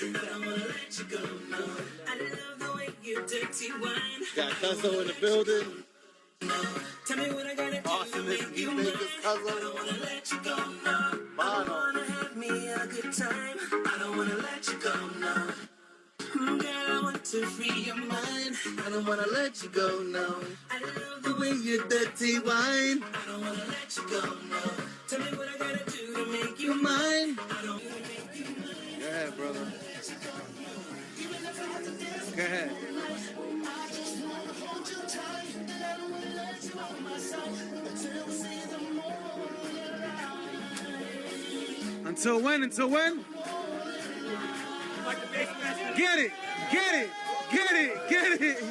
I don't wanna let you go, no. I love the way you dirty wine. Got Cuzzo in the building. Tell me what I gotta do to make you mine. I don't wanna let you go, no. I wanna have me a good time. I don't wanna let you go, no. Girl, I want to free your mind. I don't wanna let you go, no. I love The way you dirty wine. I don't wanna let you go, no. Tell me what I gotta do to make you You mine? I don't wanna make you mine. Go ahead, brother. Go ahead. Until when? Until when? Get it! Get it! Get it! Get it!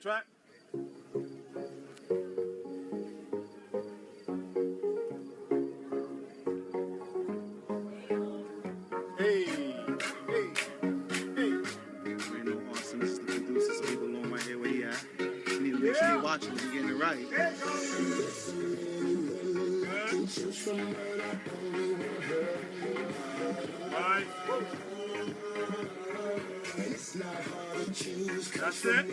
Track. Hey, hey, hey. Ain't no Austin, this is the producer, so he belong right here where he at. You need to make sure he watching and getting it right. Alright. That's it.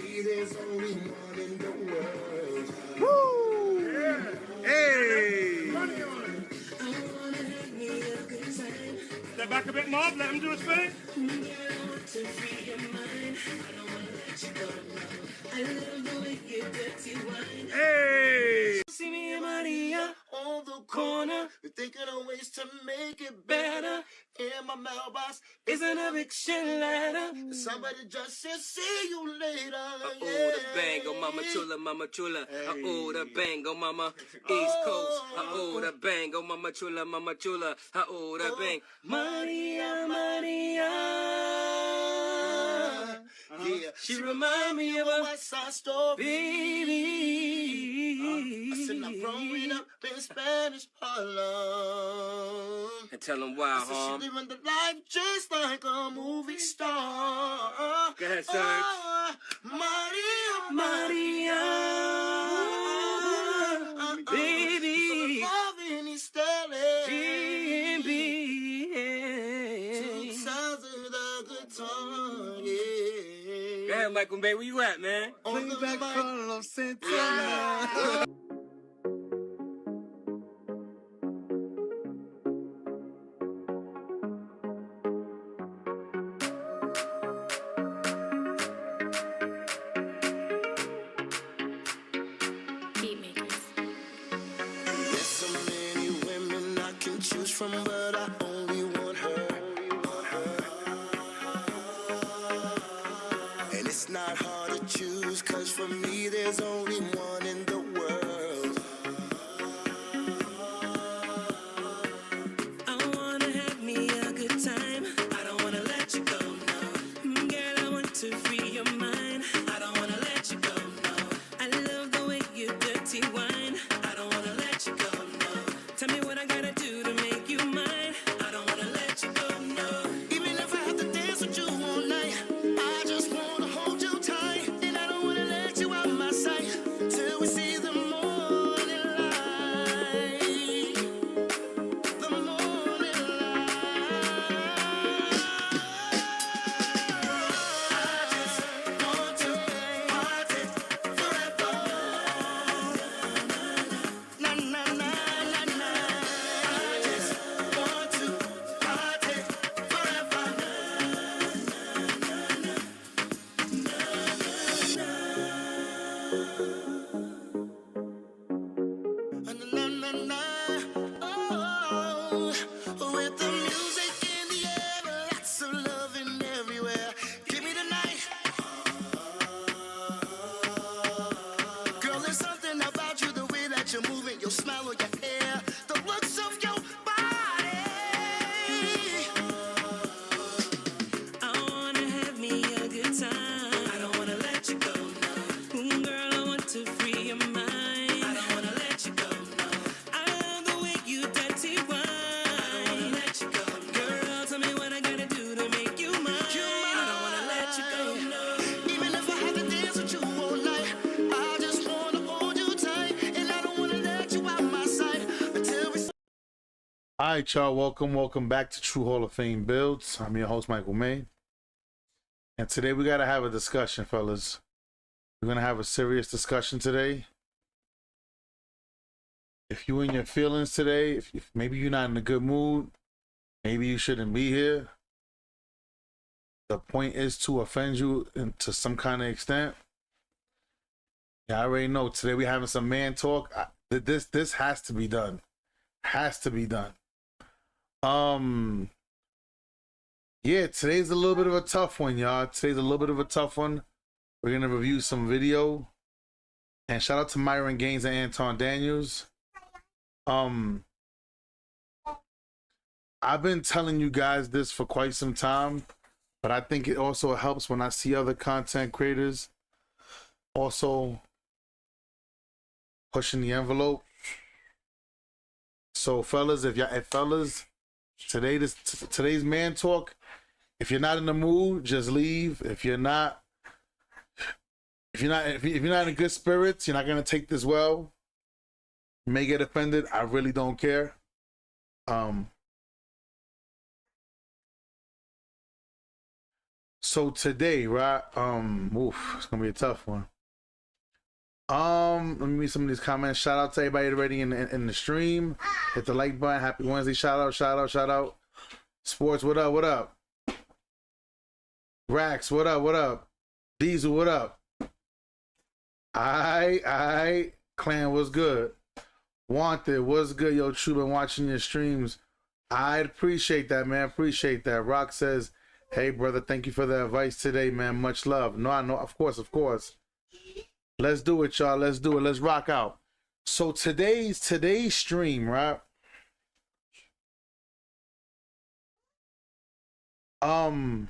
Woo! Yeah. Hey! Money on it. Step back a bit more, let him do his thing. Hey! See me and Maria on the corner. We're thinking of ways to make it Better In my mailbox is an eviction letter. somebody just said, see you later. Oh, the bang, oh mama chula, mama chula. Oh, the bang, oh mama East Coast. Oh, the bang, oh mama chula, mama chula. Oh, the bang, Maria, Maria. Yeah. She remind me of a West Side Story. baby. I said I'm growing up in Spanish Harlem. And tell them why, So huh? she living the life just like a movie star. Go ahead, Serge. Maria, Maria, baby. loving is steady. G&B. Two sides of the guitar, yeah. Go ahead, Michael Bay, where you at, man? On the back Carlos Santana. There's so many women I can choose from, but I only want her. And it's not hard to choose, cause for me there's only one in the world. I wanna have me a good time. I don't wanna let you go, no. Girl, I want to free your mind. I don't wanna let you go, no. I love the way you dirty wine. I don't wanna let you go, no. Tell me what I gotta do to make you mine. I don't wanna let you go, no. Even if I have to dance with you all night, I just wanna hold you tight. And I don't wanna let you out of my sight till All right, y'all. Welcome back to True Hall of Fame Builds. I'm your host, Michael May. And today we got to have a discussion, fellas. We're going to have a serious discussion today. If you're in your feelings today, if maybe you're not in a good mood, maybe you shouldn't be here. The point is to offend you to some kind of extent. Yeah, I already know. Today we're having some man talk. This has to be done. Has to be done. Yeah, today's a little bit of a tough one, y'all. Today's a little bit of a tough one. We're gonna review some video. And shout out to Myron Gaines and Anton Daniels. I've been telling you guys this for quite some time, but I think it also helps when I see other content creators also pushing the envelope. So fellas, today's man talk, if you're not in the mood, just leave. If you're not in good spirits, you're not gonna take this well. You may get offended. I really don't care. So today, right? It's gonna be a tough one. Let me read some of these comments. Shout out to everybody already in the stream. Hit the like button. Happy Wednesday. Shout out. Sports, what up? Rax, what up? Diesel, what up? I Clan, what's good? Wanted, what's good? Yo, True, been watching your streams. I appreciate that, man. Appreciate that. Rock says, hey, brother, thank you for the advice today, man. Much love. No, I know, of course. Let's do it, y'all. Let's do it. Let's rock out. So today's stream, right? I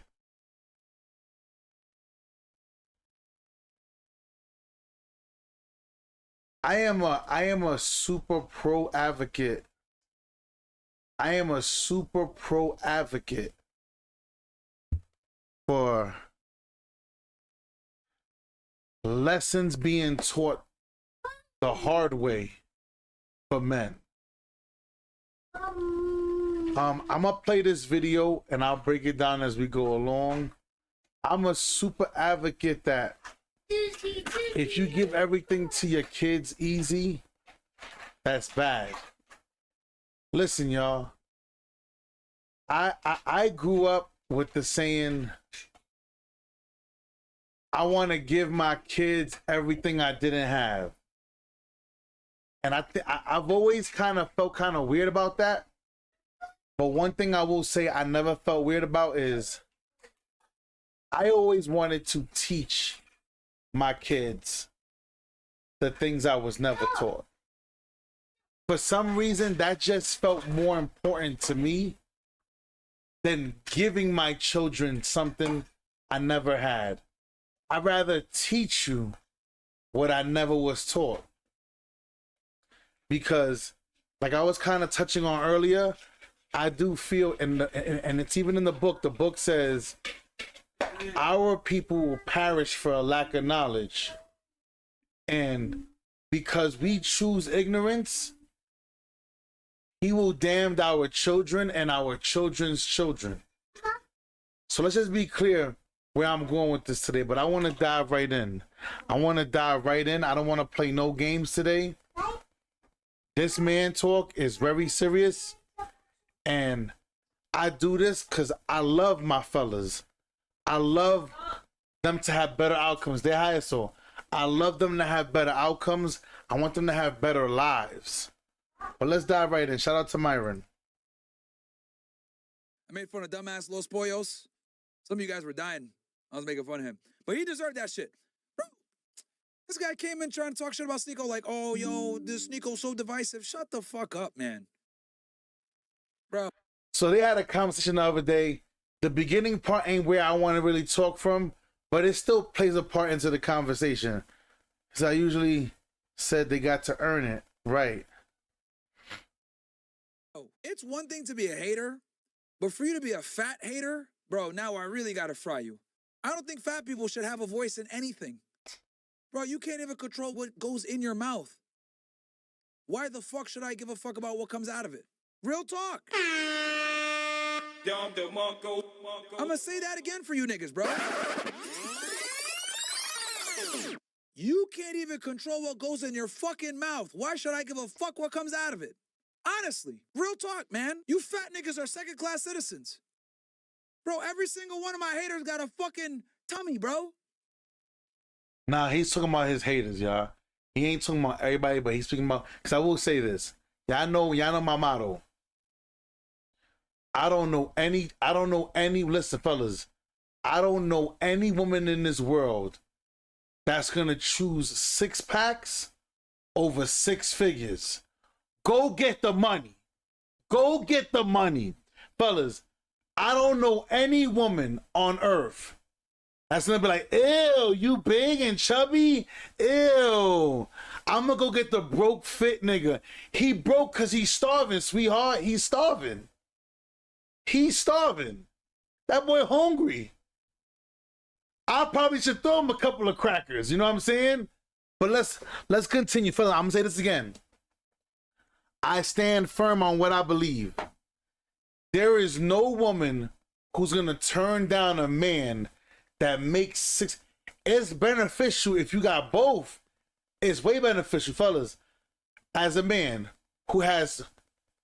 am a super pro advocate. I am a super pro advocate for lessons being taught the hard way for men. I'm gonna play this video and I'll break it down as we go along. I'm a super advocate that if you give everything to your kids easy, that's bad. Listen, y'all. I grew up with the saying, I want to give my kids everything I didn't have. And I've always kind of felt kind of weird about that. But one thing I will say I never felt weird about is I always wanted to teach my kids the things I was never taught. For some reason, that just felt more important to me than giving my children something I never had. I'd rather teach you what I never was taught. Because, like I was kind of touching on earlier, I do feel, and it's even in the book says, our people will perish for a lack of knowledge. And because we choose ignorance, he will damn our children and our children's children. So let's just be clear where I'm going with this today, but I want to dive right in. I don't want to play no games today. This man talk is very serious, and I do this because I love my fellas. I love them to have better outcomes. They're higher, so I love them to have better outcomes. I want them to have better lives. But let's dive right in. Shout out to Myron. I made fun of dumbass Los Pollos. Some of you guys were dying. I was making fun of him. But he deserved that shit. Bro, this guy came in trying to talk shit about Sneeko like, oh, yo, this Sneeko's so divisive. Shut the fuck up, man. Bro. So they had a conversation the other day. The beginning part ain't where I want to really talk from, but it still plays a part into the conversation. Because I usually said they got to earn it. Right. It's one thing to be a hater, but for you to be a fat hater, bro, now I really gotta fry you. I don't think fat people should have a voice in anything. Bro, you can't even control what goes in your mouth. Why the fuck should I give a fuck about what comes out of it? Real talk. I'm gonna say that again for you niggas, bro. You can't even control what goes in your fucking mouth. Why should I give a fuck what comes out of it? Honestly, real talk, man. You fat niggas are second-class citizens. Bro, every single one of my haters got a fucking tummy, bro. Nah, he's talking about his haters, y'all. He ain't talking about everybody, but he's speaking about, because I will say this. Y'all know my motto. I don't know any, listen, fellas, I don't know any woman in this world that's gonna choose 6-packs over 6 figures. Go get the money. Go get the money. Fellas, I don't know any woman on earth that's gonna be like, ew, you big and chubby? Ew. I'm gonna go get the broke fit nigga. He broke because he's starving, sweetheart. He's starving. He's starving. That boy hungry. I probably should throw him a couple of crackers, you know what I'm saying? But let's continue. Fella, I'm gonna say this again. I stand firm on what I believe. There is no woman who's gonna turn down a man that makes 6. It's beneficial if you got both. It's way beneficial, fellas. As a man who has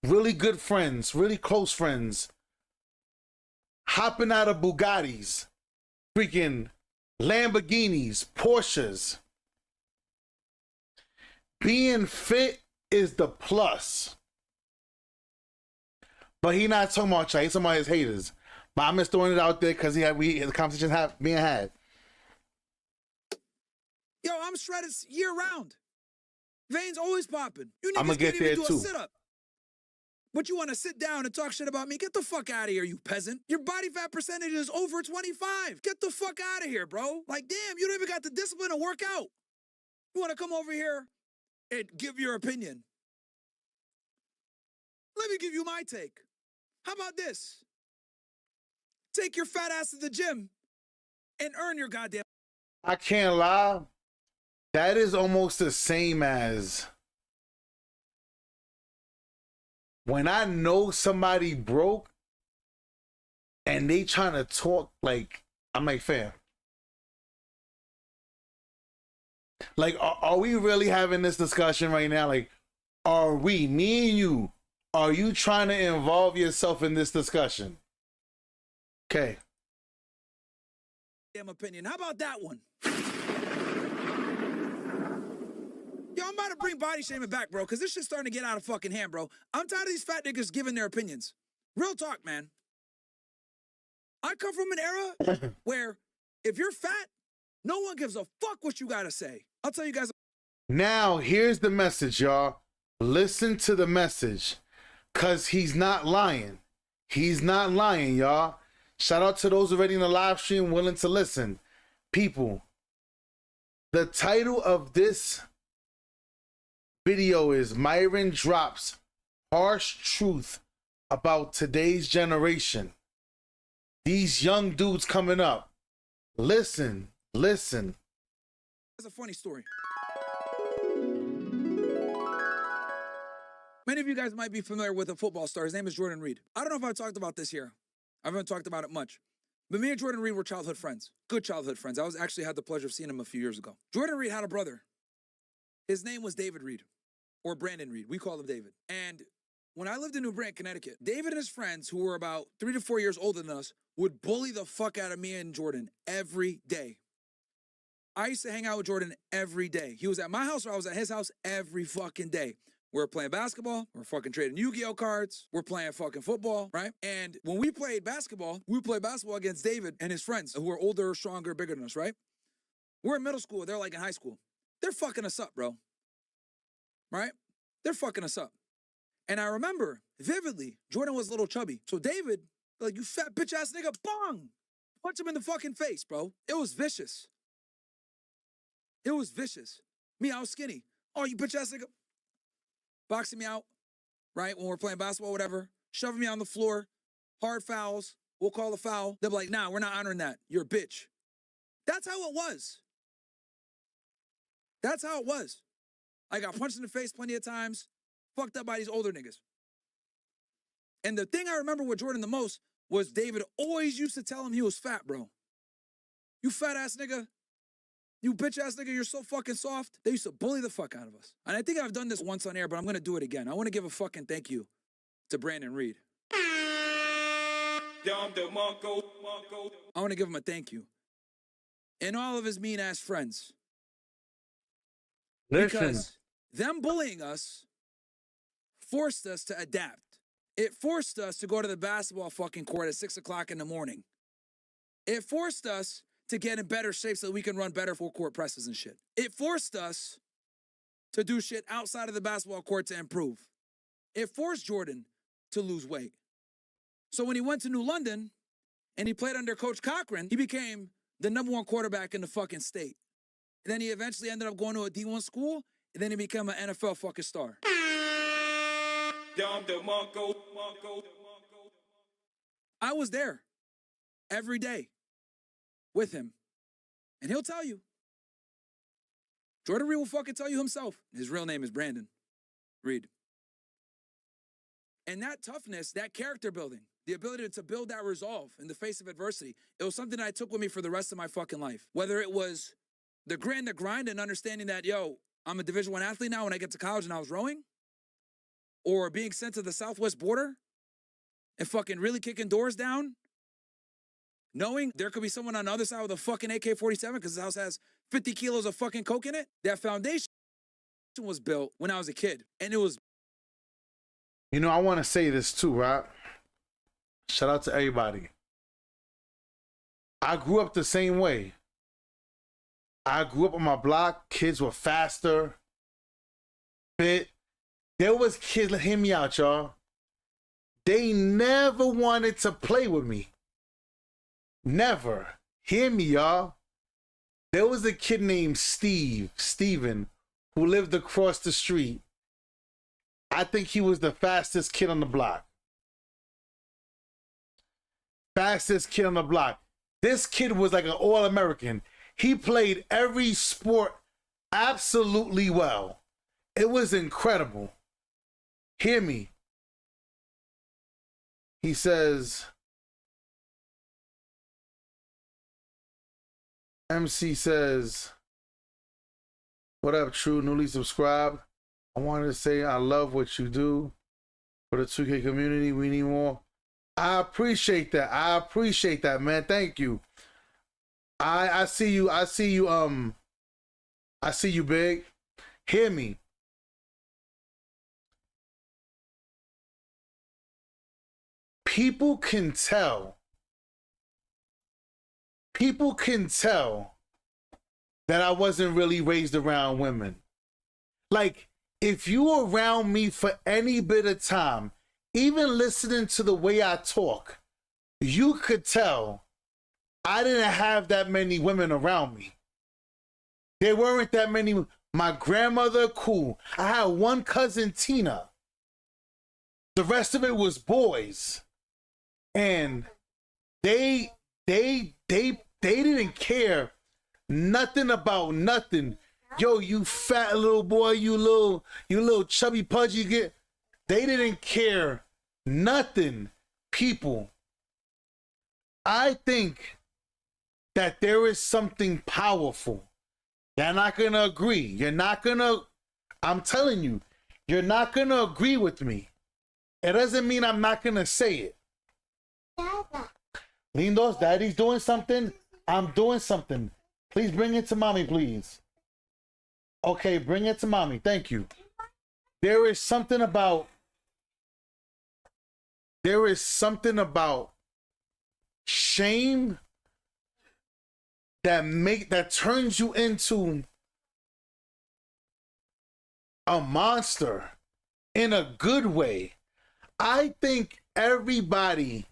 really good friends, really close friends, hopping out of Bugattis, freaking Lamborghinis, Porsches. Being fit is the plus. But he not talking about y'all. He's talking about his haters. But I'm just throwing it out there because the conversation being had. Yo, I'm shredded year round. Veins always popping. You I'ma niggas get can't even there do too. a sit-up. But you want to sit down and talk shit about me? Get the fuck out of here, you peasant. Your body fat percentage is over 25. Get the fuck out of here, bro. Like, damn, you don't even got the discipline to work out. You want to come over here and give your opinion? Let me give you my take. How about this? Take your fat ass to the gym and earn your goddamn... I can't lie. That is almost the same as when I know somebody broke and they trying to talk like, I'm like, fam. Like, are we really having this discussion right now? Like, are we, me and you, are you trying to involve yourself in this discussion? Okay. Damn opinion. How about that one? Yo, I'm about to bring body shaming back, bro, because this shit's starting to get out of fucking hand, bro. I'm tired of these fat niggas giving their opinions. Real talk, man. I come from an era where if you're fat, no one gives a fuck what you gotta say. I'll tell you guys. Now, here's the message, y'all. Listen to the message, because he's not lying. He's not lying, y'all. Shout out to those already in the live stream willing to listen. People, the title of this video is Myron Drops Harsh Truth About Today's Generation. These young dudes coming up. Listen. That's a funny story. Many of you guys might be familiar with a football star. His name is Jordan Reed. I don't know if I've talked about this here. I haven't talked about it much. But me and Jordan Reed were childhood friends. Good childhood friends. I actually had the pleasure of seeing him a few years ago. Jordan Reed had a brother. His name was David Reed, or Brandon Reed. We call him David. And when I lived in New Britain, Connecticut, David and his friends, who were about 3 to 4 years older than us, would bully the fuck out of me and Jordan every day. I used to hang out with Jordan every day. He was at my house or I was at his house every fucking day. We're playing basketball. We're fucking trading Yu-Gi-Oh cards. We're playing fucking football, right? And when we played basketball against David and his friends who are older, stronger, bigger than us, right? We're in middle school. They're like in high school. They're fucking us up, bro. Right? They're fucking us up. And I remember vividly, Jordan was a little chubby. So David, like, you fat bitch ass nigga, bong! Punch him in the fucking face, bro. It was vicious. It was vicious. Me, I was skinny. Oh, you bitch ass nigga. Boxing me out, right? When we're playing basketball, whatever. Shoving me on the floor. Hard fouls. We'll call a foul. They'll be like, nah, we're not honoring that. You're a bitch. That's how it was. That's how it was. I got punched in the face plenty of times. Fucked up by these older niggas. And the thing I remember with Jordan the most was David always used to tell him he was fat, bro. You fat ass nigga. You bitch ass nigga, you're so fucking soft. They used to bully the fuck out of us. And I think I've done this once on air, but I'm gonna do it again. I wanna give a fucking thank you to Brandon Reed. I wanna give him a thank you. And all of his mean ass friends. Listen, Because them bullying us forced us to adapt. It forced us to go to the basketball fucking court at 6 o'clock in the morning. It forced us to get in better shape so that we can run better full court presses and shit. It forced us to do shit outside of the basketball court to improve. It forced Jordan to lose weight. So when he went to New London and he played under Coach Cochran, he became the #1 quarterback in the fucking state. And then he eventually ended up going to a D1 school, and then he became an NFL fucking star. I was there every day with him. And he'll tell you. Jordan Reed will fucking tell you himself. His real name is Brandon Reed. And that toughness, that character building, the ability to build that resolve in the face of adversity, it was something I took with me for the rest of my fucking life. Whether it was the grit and the grind and understanding that, yo, I'm a Division I athlete now when I get to college and I was rowing, or being sent to the southwest border and fucking really kicking doors down, knowing there could be someone on the other side with a fucking AK-47 because his house has 50 kilos of fucking coke in it. That foundation was built when I was a kid. And it was... you know, I want to say this too, right? Shout out to everybody. I grew up the same way. I grew up on my block. Kids were faster, fit. There was kids, hear me out, y'all. They never wanted to play with me. Never. Hear me, y'all. There was a kid named Steven, who lived across the street. I think he was the fastest kid on the block. Fastest kid on the block. This kid was like an All-American. He played every sport absolutely well. It was incredible. Hear me. He says, MC says, what up, True? Newly subscribed. I wanted to say I love what you do for the 2K community. We need more. I appreciate that. I appreciate that, man. Thank you. I see you. I see you. I see you, big. Hear me. People can tell. People can tell that I wasn't really raised around women. Like, if you were around me for any bit of time, even listening to the way I talk, you could tell I didn't have that many women around me. There weren't that many. My grandmother, cool. I had one cousin, Tina. The rest of it was boys. And they didn't care nothing about nothing. Yo, you fat little boy, you little chubby pudgy get. They didn't care nothing, people. I think that there is something powerful. You're not gonna agree. You're not gonna, I'm telling you, you're not gonna agree with me. It doesn't mean I'm not gonna say it. Lindos, daddy's doing something. I'm doing something. Please bring it to mommy, please. Okay, bring it to mommy. Thank you. There is something about shame that turns you into a monster in a good way. I think everybody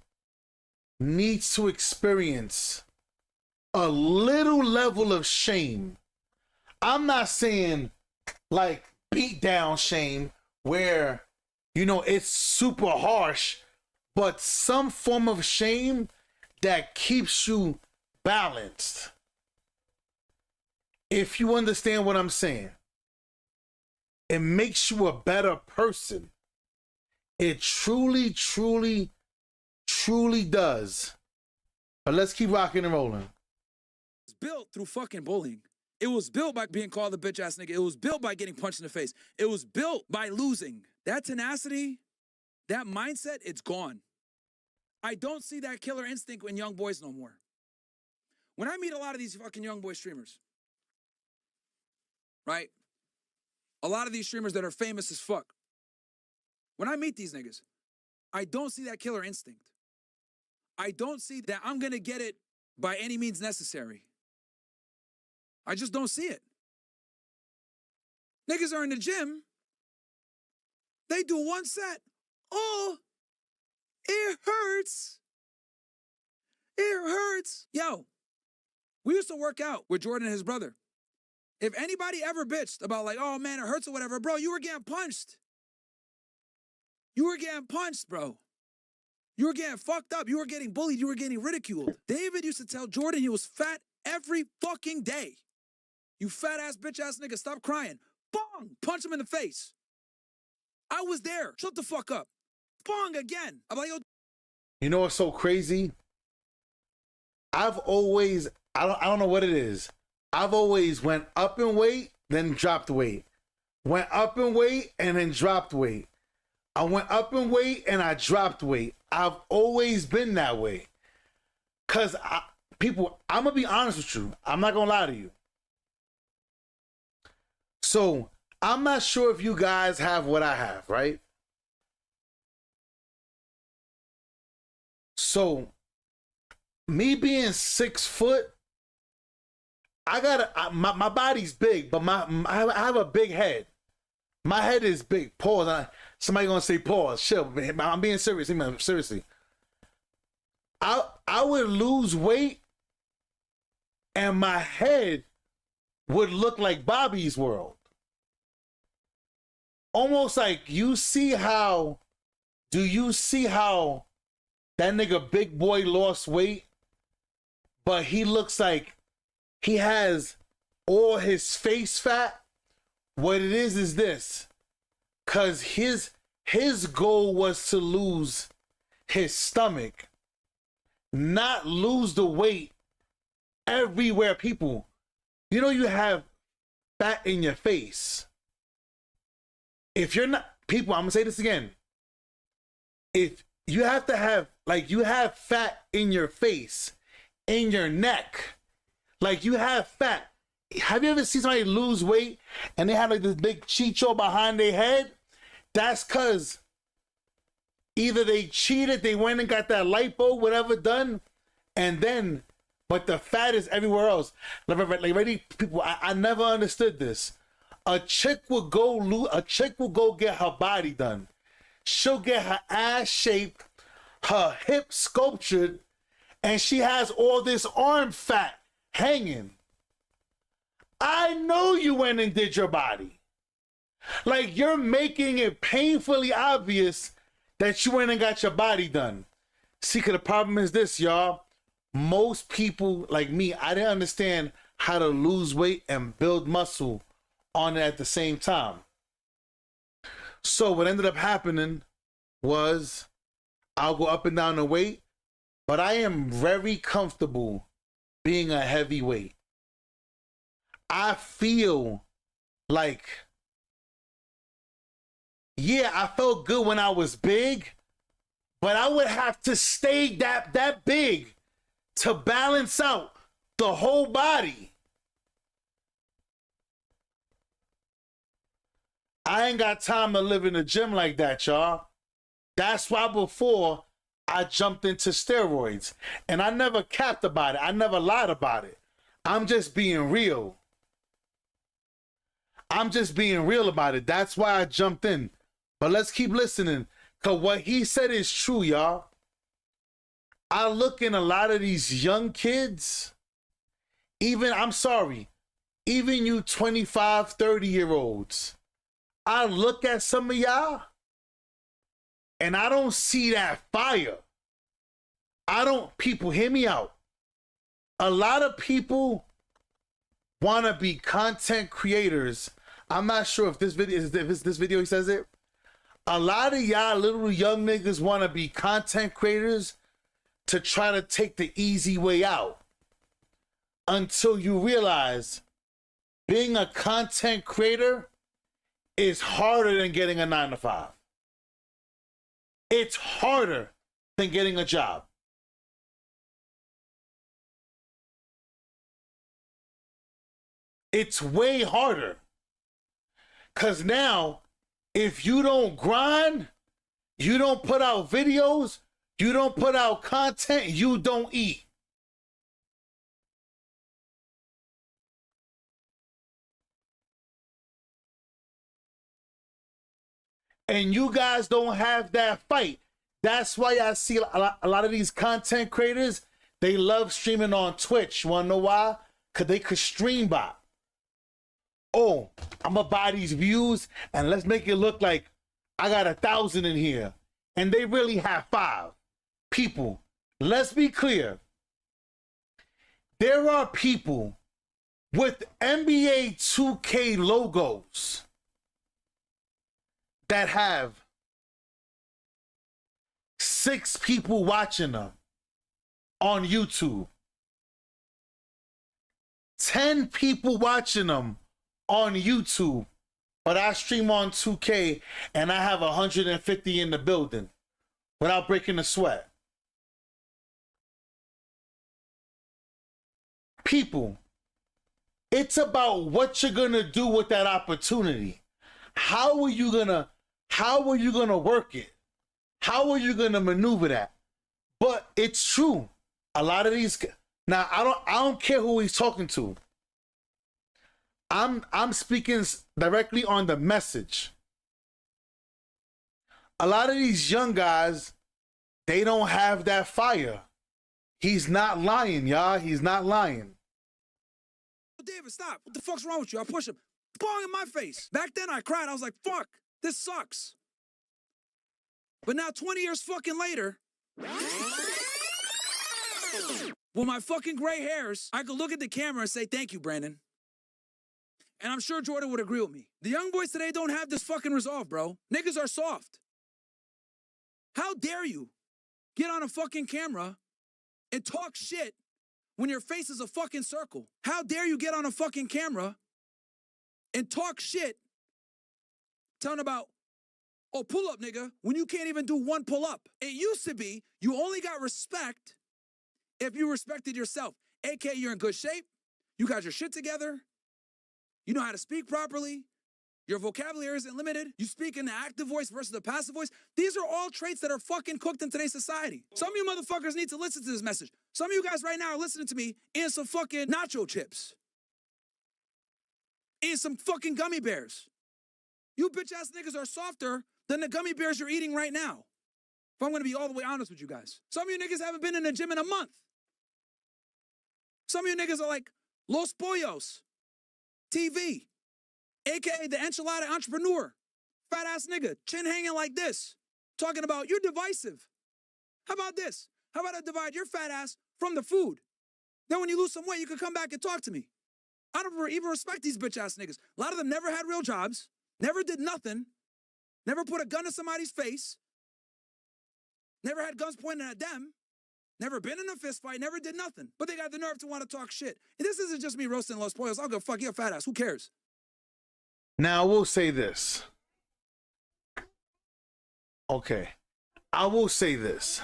needs to experience a little level of shame. I'm not saying like beat down shame where, you know, it's super harsh, but some form of shame that keeps you balanced. If you understand what I'm saying, it makes you a better person. It truly, truly, truly does. But let's keep rocking and rolling. It's built through fucking bullying. It was built by being called a bitch ass nigga. It was built by getting punched in the face. It was built by losing. That tenacity, that mindset, it's gone. I don't see that killer instinct in young boys no more. When I meet a lot of these fucking young boy streamers, right? A lot of these streamers that are famous as fuck. When I meet these niggas, I don't see that killer instinct. I don't see that I'm gonna get it by any means necessary. I just don't see it. Niggas are in the gym. They do one set. Oh, it hurts. It hurts. Yo, we used to work out with Jordan and his brother. If anybody ever bitched about like, oh man, it hurts or whatever, bro, you were getting punched. You were getting punched, bro. You were getting fucked up. You were getting bullied. You were getting ridiculed. David used to tell Jordan he was fat every fucking day. You fat ass, bitch ass nigga, stop crying. Bong! Punch him in the face. I was there. Shut the fuck up. Bong again. I'm like, yo. You know what's so crazy? I've always, I don't know what it is. I've always went up in weight, then dropped weight. Went up in weight and then dropped weight. I went up in weight and I dropped weight. I've always been that way. Cause people, I'm gonna be honest with you. I'm not gonna lie to you. So I'm not sure if you guys have what I have, right? So me being 6 foot, my body's big, but I have a big head. My head is big. Pause. Somebody gonna say pause. Chill. I'm being serious. Seriously. I would lose weight, and my head would look like Bobby's World. Almost like do you see how that nigga Big Boy lost weight, but he looks like he has all his face fat? What it is this. Cause his goal was to lose his stomach, not lose the weight everywhere. People, you know, you have fat in your face. If you're not, people, I'm gonna say this again. If you have to have, like, you have fat in your face, in your neck, like you have fat. Have you ever seen somebody lose weight and they have like this big chicho behind their head? That's because either they cheated, they went and got that lipo, whatever done, and then, but the fat is everywhere else. Like ready, people, I never understood this. A chick will go get her body done. She'll get her ass shaped, her hips sculptured, and she has all this arm fat hanging. I know you went and did your body. Like, you're making it painfully obvious that you went and got your body done. See, cause the problem is this, y'all. Most people like me, I didn't understand how to lose weight and build muscle on it at the same time. So what ended up happening was I'll go up and down the weight, but I am very comfortable being a heavyweight. I feel like, yeah, I felt good when I was big, but I would have to stay that big to balance out the whole body. I ain't got time to live in the gym like that, y'all. That's why before I jumped into steroids, and I never capped about it. I never lied about it. I'm just being real. I'm just being real about it. That's why I jumped in. But let's keep listening, because what he said is true, y'all. I look in a lot of these young kids, even you 25, 30-year-olds. I look at some of y'all, and I don't see that fire. People, hear me out. A lot of people want to be content creators. I'm not sure if this video he says it. A lot of y'all little young niggas want to be content creators to try to take the easy way out, until you realize being a content creator is harder than getting a 9-to-5. It's harder than getting a job. It's way harder. Because now, if you don't grind, you don't put out videos, you don't put out content, you don't eat. And you guys don't have that fight. That's why I see a lot of these content creators, they love streaming on Twitch. You wanna know why? Because they could stream bot. Oh, I'm gonna buy these views and let's make it look like I got 1,000 in here. And they really have 5 people. Let's be clear. There are people with NBA 2K logos that have 6 people watching them on YouTube, 10 people watching them on YouTube, but I stream on 2K and I have 150 in the building without breaking a sweat. People, it's about what you're gonna do with that opportunity. How are you gonna work it? How are you gonna maneuver that? But it's true. A lot of these, now I don't care who he's talking to. I'm speaking directly on the message. A lot of these young guys, they don't have that fire. He's not lying, y'all. He's not lying. David, stop. What the fuck's wrong with you? I push him. Bong in my face. Back then I cried. I was like, fuck, this sucks. But now 20 years fucking later, with my fucking gray hairs, I could look at the camera and say, thank you, Brandon. And I'm sure Jordan would agree with me. The young boys today don't have this fucking resolve, bro. Niggas are soft. How dare you get on a fucking camera and talk shit when your face is a fucking circle? How dare you get on a fucking camera and talk shit telling about, oh, pull up, nigga, when you can't even do one pull up? It used to be you only got respect if you respected yourself. AKA, you're in good shape, you got your shit together, you know how to speak properly, your vocabulary isn't limited, you speak in the active voice versus the passive voice. These are all traits that are fucking cooked in today's society. Some of you motherfuckers need to listen to this message. Some of you guys right now are listening to me eating some fucking nacho chips, eating some fucking gummy bears. You bitch-ass niggas are softer than the gummy bears you're eating right now. If I'm gonna be all the way honest with you guys. Some of you niggas haven't been in the gym in a month. Some of you niggas are like Los Pollos TV, AKA the enchilada entrepreneur. Fat ass nigga, chin hanging like this, talking about you're divisive. How about this? How about I divide your fat ass from the food? Then when you lose some weight, you can come back and talk to me. I don't even respect these bitch ass niggas. A lot of them never had real jobs, never did nothing, never put a gun to somebody's face, never had guns pointed at them, never been in a fist fight, never did nothing. But they got the nerve to want to talk shit. And this isn't just me roasting Los Pollos. I'll go fuck you, fat ass. Who cares? Now, I will say this. Okay. I will say this.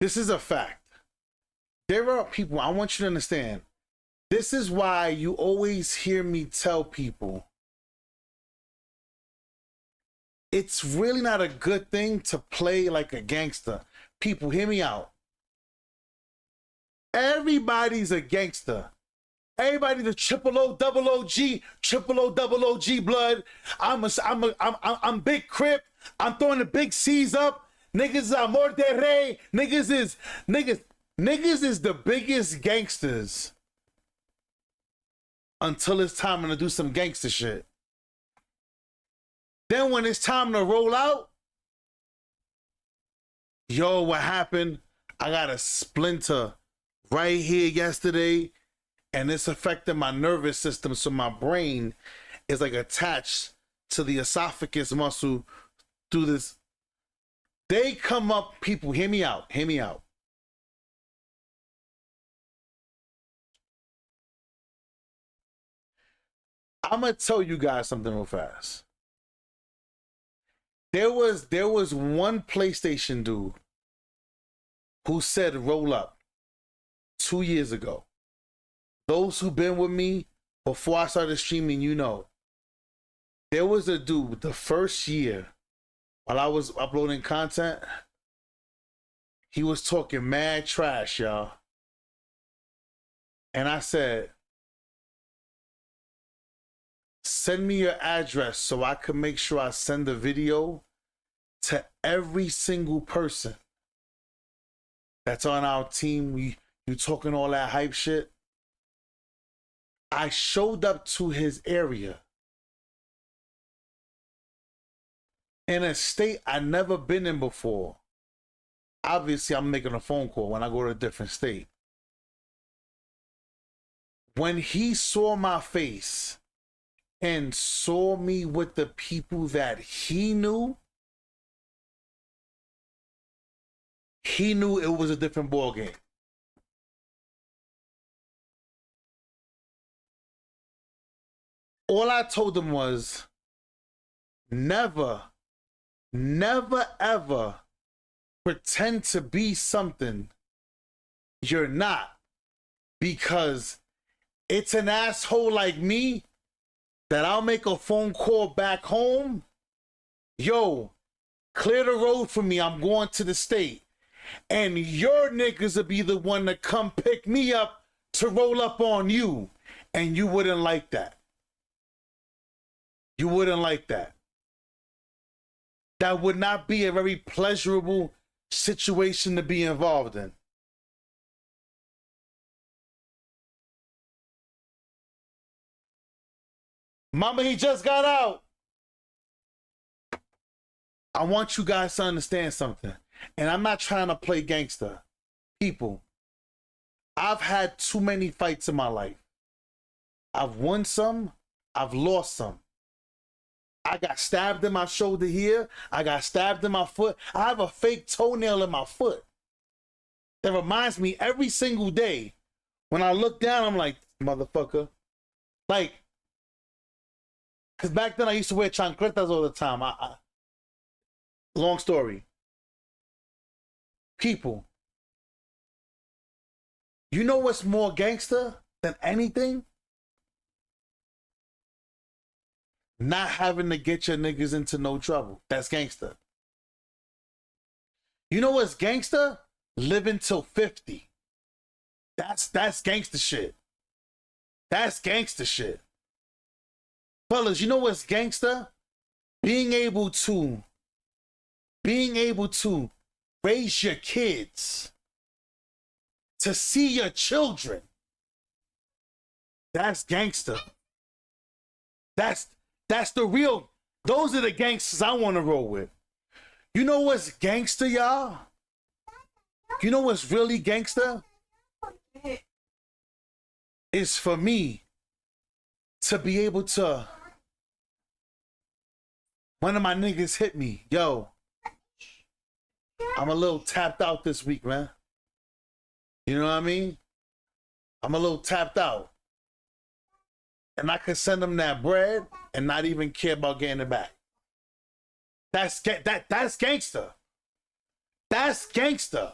This is a fact. There are people, I want you to understand, this is why you always hear me tell people it's really not a good thing to play like a gangster. People, hear me out. Everybody's a gangster. Everybody's a triple O, double OG, triple O, double OG blood. I'm big crip. I'm throwing the big C's up. Niggas are amor de rey. Niggas is the biggest gangsters until it's time to do some gangster shit. Then when it's time to roll out, yo, what happened? I got a splinter right here yesterday, and it's affecting my nervous system. So my brain is like attached to the esophagus muscle through this. They come up, people, hear me out, hear me out. I'm gonna tell you guys something real fast. There was one PlayStation dude who said roll up 2 years ago. Those who've been with me before I started streaming, you know. There was a dude the first year while I was uploading content, he was talking mad trash, y'all. And I said, send me your address so I can make sure I send the video to every single person that's on our team. You talking all that hype shit. I showed up to his area in a state I'd never been in before. Obviously, I'm making a phone call when I go to a different state. When he saw my face and saw me with the people that he knew it was a different ball game. All I told him was, never ever pretend to be something you're not, because it's an asshole like me that I'll make a phone call back home. Yo, clear the road for me. I'm going to the state. And your niggas will be the one to come pick me up to roll up on you. And you wouldn't like that. You wouldn't like that. That would not be a very pleasurable situation to be involved in. Mama, he just got out. I want you guys to understand something. And I'm not trying to play gangster. People, I've had too many fights in my life. I've won some, I've lost some. I got stabbed in my shoulder here. I got stabbed in my foot. I have a fake toenail in my foot that reminds me every single day. When I look down, I'm like, motherfucker. Like, because back then I used to wear chancletas all the time. Long story. People, you know what's more gangster than anything? Not having to get your niggas into no trouble. That's gangster. You know what's gangster? Living till 50. That's gangster shit. That's gangster shit. Fellas, you know what's gangster? Being able to raise your kids, to see your children. That's gangster. That's the real, those are the gangsters I want to roll with. You know what's gangster, y'all? You know what's really gangster? It's for me to be able to, one of my niggas hit me, yo, I'm a little tapped out this week, man. You know what I mean? I'm a little tapped out. And I could send them that bread and not even care about getting it back. That's gangster. That's gangster.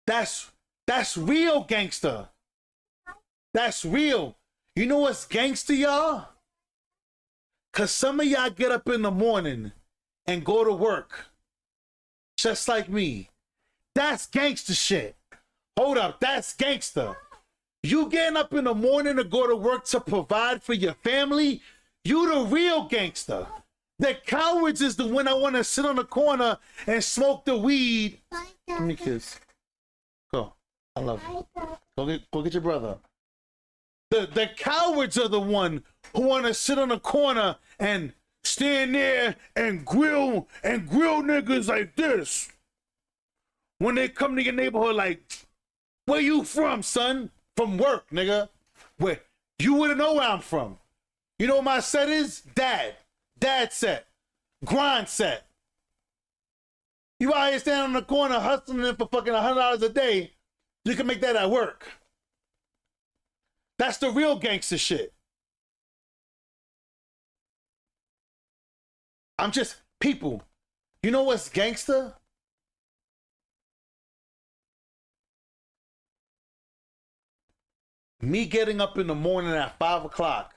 That's real gangster. That's real. You know what's gangster, y'all? Cause some of y'all get up in the morning and go to work just like me. That's gangster shit. Hold up, that's gangster. You getting up in the morning to go to work to provide for your family, you the real gangster. The cowards is the one that want to sit on the corner and smoke the weed. Give me a kiss. Go. I love you. Go get your brother. The cowards are the one who want to sit on the corner and stand there and grill niggas like this. When they come to your neighborhood like, where you from, son? from work, nigga. Where you wouldn't know where I'm from. You know what my set is? Dad set, grind set. You out here standing on the corner hustling for fucking $100 a day. You can make that at work. That's the real gangster shit. I'm just, people, you know what's gangster? Me getting up in the morning at 5 o'clock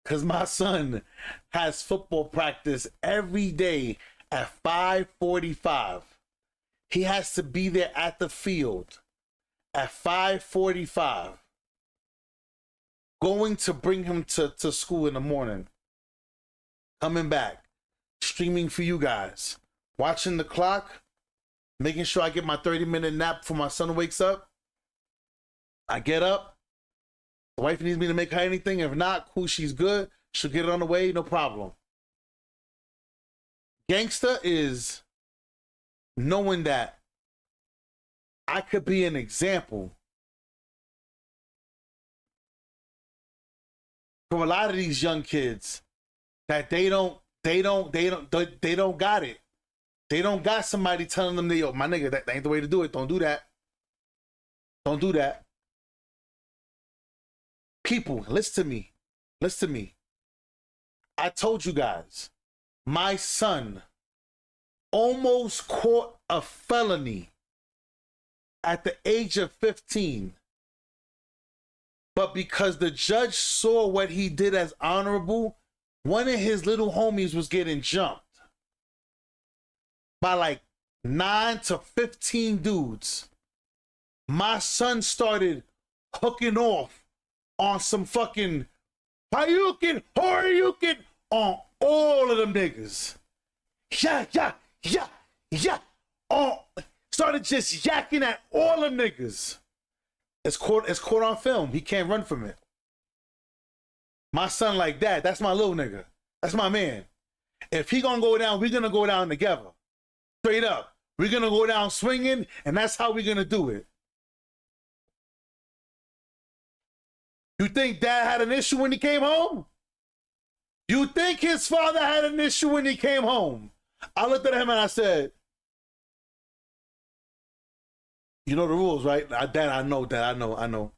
because my son has football practice every day at 5:45. He has to be there at the field at 5:45. Going to bring him to school in the morning. Coming back. Streaming for you guys. Watching the clock. Making sure I get my 30-minute nap before my son wakes up. I get up. The wife needs me to make her anything. If not, cool, she's good. She'll get it on the way, no problem. Gangster is knowing that I could be an example for a lot of these young kids that they don't got it. They don't got somebody telling them, yo, my nigga, that ain't the way to do it. Don't do that. Don't do that. People, listen to me. Listen to me. I told you guys, my son almost caught a felony at the age of 15. But because the judge saw what he did as honorable, one of his little homies was getting jumped by like 9 to 15 dudes. My son started hooking off on some fucking Hayukin, Horyukin on all of them niggas. Yeah. Started just yakking at all them niggas. It's caught on film. He can't run from it. My son like that, that's my little nigga. That's my man. If he gonna go down, we're gonna go down together. Straight up. We're gonna go down swinging, and that's how we're gonna do it. You think dad had an issue when he came home? You think his father had an issue when he came home? I looked at him and I said, you know the rules, right? Dad, I know.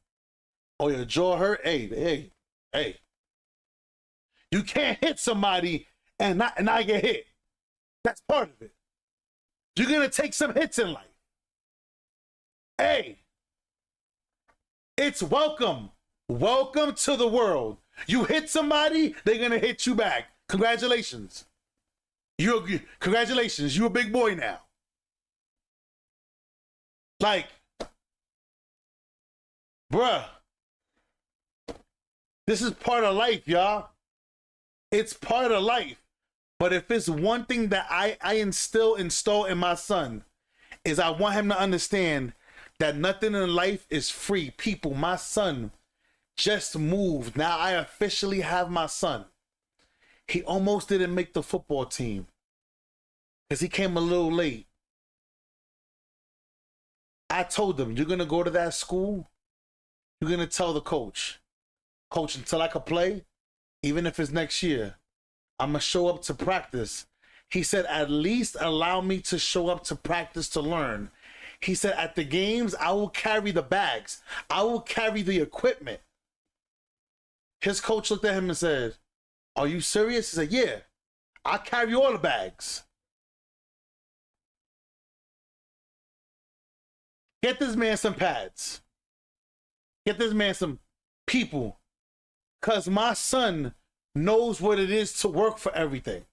Oh, your jaw hurt? Hey. You can't hit somebody and not get hit. That's part of it. You're going to take some hits in life. Hey, it's welcome. Welcome to the world. You hit somebody, they're going to hit you back. Congratulations. Congratulations. You're a big boy now. Like, bruh, this is part of life, y'all. It's part of life. But if it's one thing that I install in my son, is I want him to understand that nothing in life is free. People, my son just moved. Now I officially have my son. He almost didn't make the football team because he came a little late. I told him, you're going to go to that school. You're going to tell the coach, until I can play, even if it's next year, I'm going to show up to practice. He said, at least allow me to show up to practice to learn. He said, at the games, I will carry the bags. I will carry the equipment. His coach looked at him and said, are you serious? He said, yeah, I carry all the bags. Get this man some pads. Get this man some people. Because my son knows what it is to work for everything.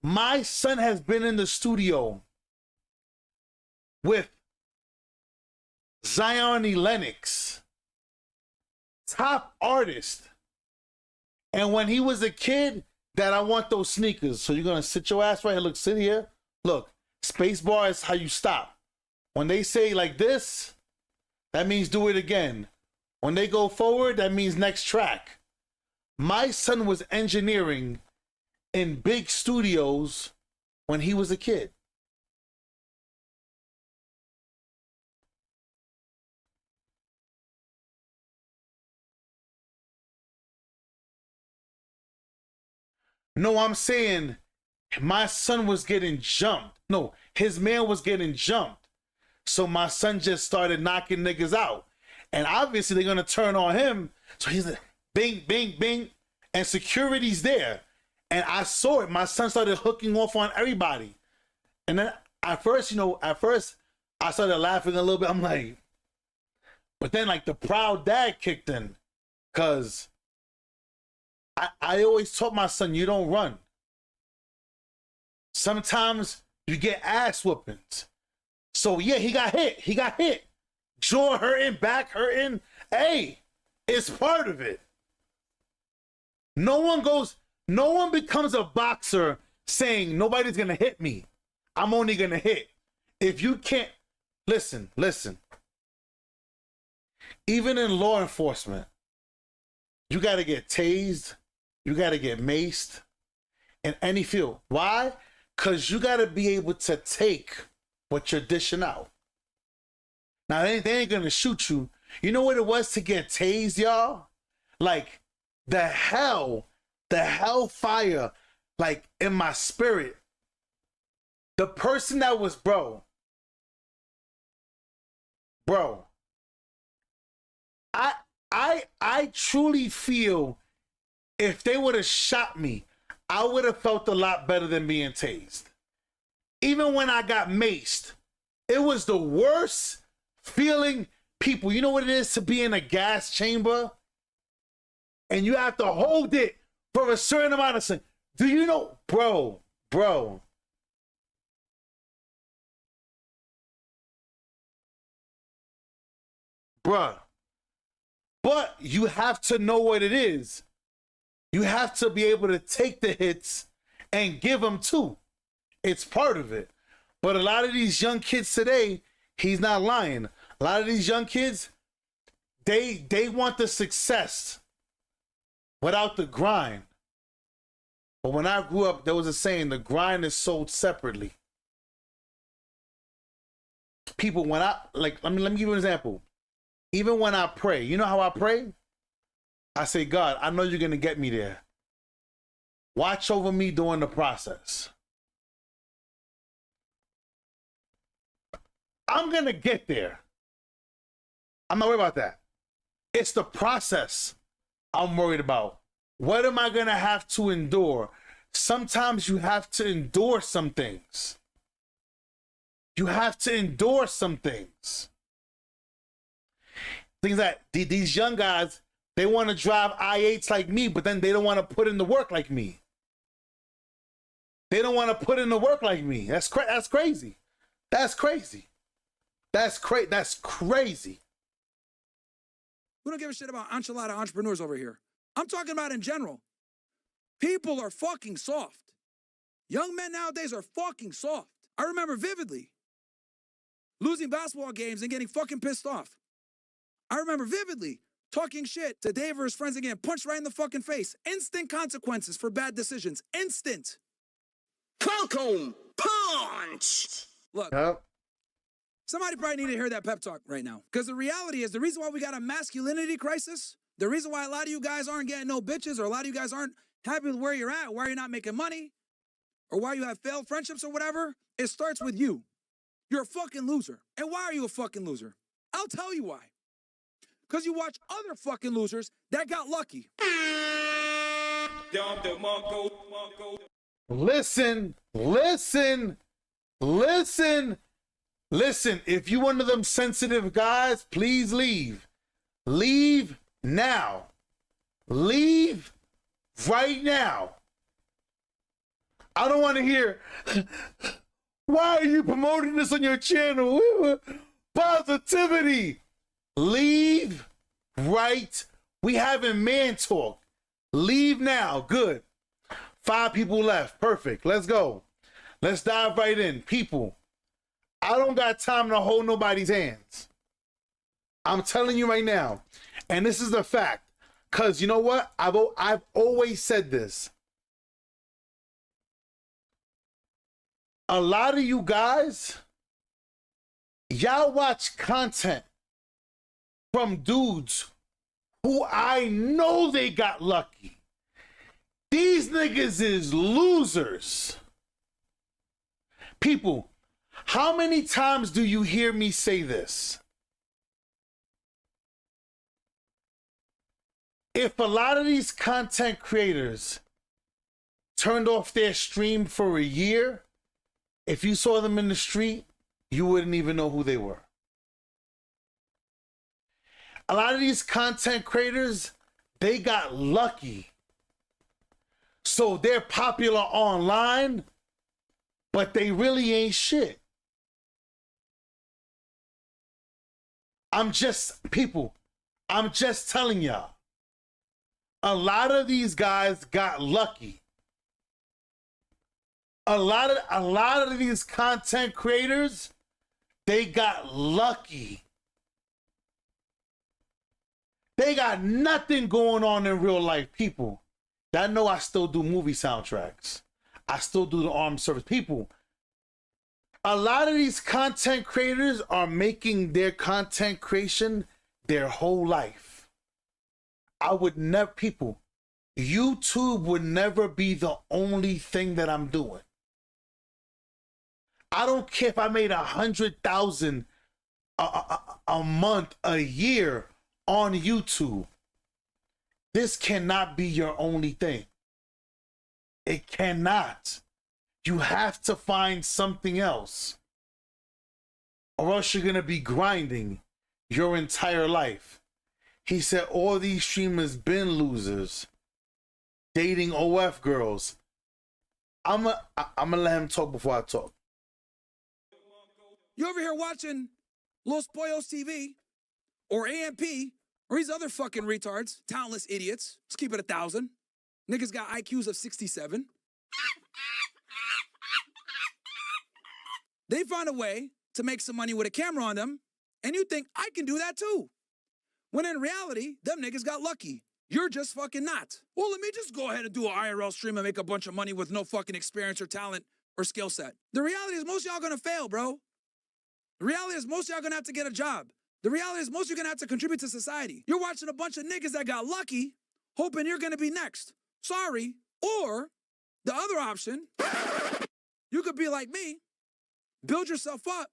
My son has been in the studio with Zion Lennox, top artist. And when he was a kid, Dad, I want those sneakers. So you're going to sit your ass right here. Look, sit here. Look, space bar is how you stop. When they say like this, that means do it again. When they go forward, that means next track. My son was engineering in big studios when he was a kid. No, I'm saying my son was getting jumped. No, his man was getting jumped. So my son just started knocking niggas out. And obviously they're going to turn on him. So he's like, bing, bing, bing. And security's there. And I saw it. My son started hooking off on everybody. And then at first, I started laughing a little bit. I'm like, but then like the proud dad kicked in. Because I always taught my son, you don't run. Sometimes you get ass whoopings. So yeah, he got hit. Jaw hurting, back hurting. Hey, it's part of it. No one becomes a boxer saying nobody's gonna hit me. I'm only gonna hit. If you can't, listen. Even in law enforcement, you gotta get tased, you gotta get maced in any field. Why? Because you gotta be able to take what you're dishing out. Now, they ain't gonna shoot you. You know what it was to get tased, y'all? Like, the hellfire, like, in my spirit. The person that was, bro, I truly feel if they would have shot me, I would have felt a lot better than being tased. Even when I got maced, it was the worst feeling. People, you know what it is to be in a gas chamber? And you have to hold it for a certain amount of time. Do you know, bro? Bruh. But you have to know what it is. You have to be able to take the hits and give them too. It's part of it. But a lot of these young kids today, he's not lying. A lot of these young kids, they want the success without the grind. But when I grew up, there was a saying, the grind is sold separately. People, when let me give you an example. Even when I pray, you know how I pray? I say, God, I know you're going to get me there. Watch over me during the process. I'm going to get there. I'm not worried about that. It's the process I'm worried about. What am I going to have to endure? Sometimes you have to endure some things. You have to endure some things. Things that these young guys, they want to drive I-8s like me, but then they don't want to put in the work like me. They don't want to put in the work like me. That's crazy. That's crazy. That's crazy. We don't give a shit about enchilada entrepreneurs over here. I'm talking about in general. People are fucking soft. Young men nowadays are fucking soft. I remember vividly losing basketball games and getting fucking pissed off. I remember vividly talking shit to Dave or his friends again, punched right in the fucking face. Instant consequences for bad decisions. Instant. Falcon punch. Look, Yep. somebody probably need to hear that pep talk right now. Because the reality is, the reason why we got a masculinity crisis, the reason why a lot of you guys aren't getting no bitches, or a lot of you guys aren't happy with where you're at, why you're not making money, or why you have failed friendships or whatever, it starts with you. You're a fucking loser. And why are you a fucking loser? I'll tell you why. Because you watch other fucking losers that got lucky. Listen. If you one of them sensitive guys, please leave. Leave now. Leave right now. I don't want to hear, why are you promoting this on your channel? Positivity. Leave right. We having man talk. Leave now. Good. 5 people left. Perfect. Let's go. Let's dive right in. People, I don't got time to hold nobody's hands. I'm telling you right now. And this is a fact. Because you know what? I've always said this. A lot of you guys, y'all watch content from dudes who I know they got lucky. These niggas is losers. People, how many times do you hear me say this? If a lot of these content creators turned off their stream for a year, if you saw them in the street, you wouldn't even know who they were. A lot of these content creators, they got lucky. So they're popular online, but they really ain't shit. I'm just telling y'all. A lot of these guys got lucky. A lot of these content creators, they got lucky. They got nothing going on in real life, people. That know I still do movie soundtracks. I still do the armed service. People, a lot of these content creators are making their content creation their whole life. YouTube would never be the only thing that I'm doing. I don't care if I made 100,000 a month, a year on YouTube. This cannot be your only thing. It cannot. You have to find something else, or else you're gonna be grinding your entire life. He said all these streamers been losers, dating OF girls. I'm gonna let him talk before I talk. You over here watching Los Pollos TV or AMP or these other fucking retards, talentless idiots. Let's keep it 1,000. Niggas got IQs of 67. They found a way to make some money with a camera on them, and you think, I can do that too. When in reality, them niggas got lucky. You're just fucking not. Well, let me just go ahead and do an IRL stream and make a bunch of money with no fucking experience or talent or skill set. The reality is most of y'all gonna fail, bro. The reality is most of y'all gonna have to get a job. The reality is most of you gonna have to contribute to society. You're watching a bunch of niggas that got lucky, hoping you're gonna be next. Sorry. Or the other option, you could be like me, build yourself up,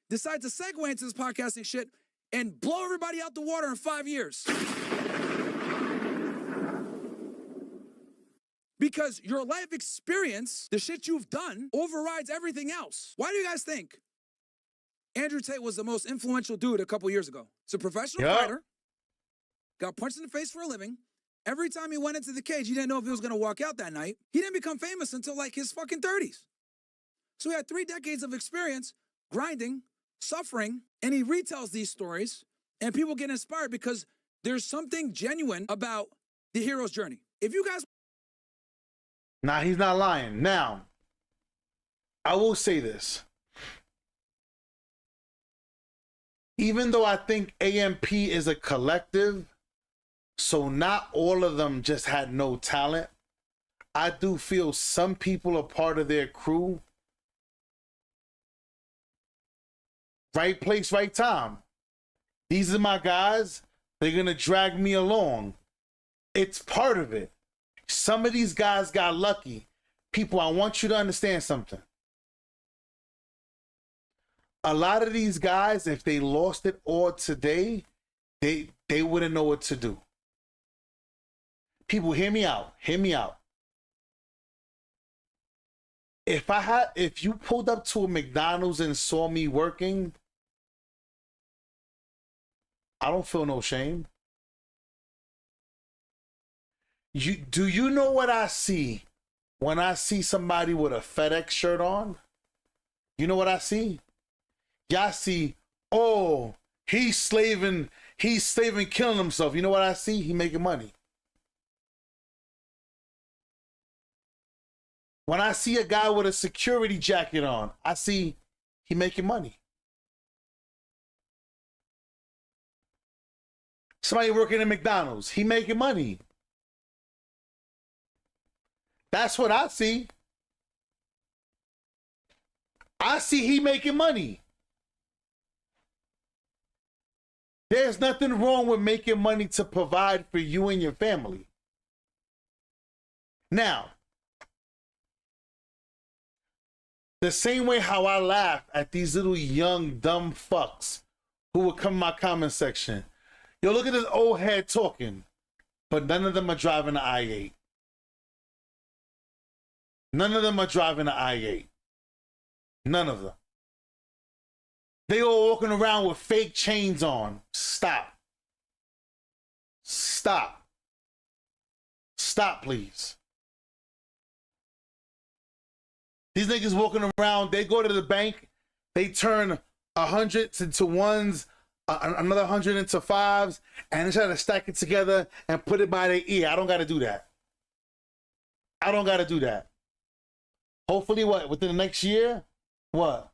decide to segue into this podcasting shit, and blow everybody out the water in 5 years. Because your life experience, the shit you've done, overrides everything else. Why do you guys think Andrew Tate was the most influential dude a couple years ago? He's a professional fighter, got punched in the face for a living. Every time he went into the cage, he didn't know if he was gonna walk out that night. He didn't become famous until like his fucking 30s. So he had 3 decades of experience grinding, suffering, and he retells these stories, and people get inspired because there's something genuine about the hero's journey. If you guys... Nah, he's not lying. Now, I will say this. Even though I think AMP is a collective, so not all of them just had no talent, I do feel some people are part of their crew. Right place, right time. These are my guys. They're going to drag me along. It's part of it. Some of these guys got lucky. People, I want you to understand something. A lot of these guys, if they lost it all today, they wouldn't know what to do. People, hear me out. Hear me out. If you pulled up to a McDonald's and saw me working, I don't feel no shame. Do you know what I see when I see somebody with a FedEx shirt on? You know what I see? Y'all see, oh, he's slaving, killing himself. You know what I see? He making money. When I see a guy with a security jacket on, I see he making money. Somebody working at McDonald's, he making money. That's what I see. I see he making money. There's nothing wrong with making money to provide for you and your family. Now, the same way how I laugh at these little young dumb fucks who would come in my comment section. Yo, look at this old head talking, but none of them are driving the I-8. None of them are driving the I-8. None of them. They all walking around with fake chains on. Stop. Stop. Stop, please. These niggas walking around, they go to the bank, they turn 100 into ones, another 100 into fives, and they try to stack it together and put it by their ear. I don't got to do that. I don't got to do that. Hopefully, what, within the next year, what?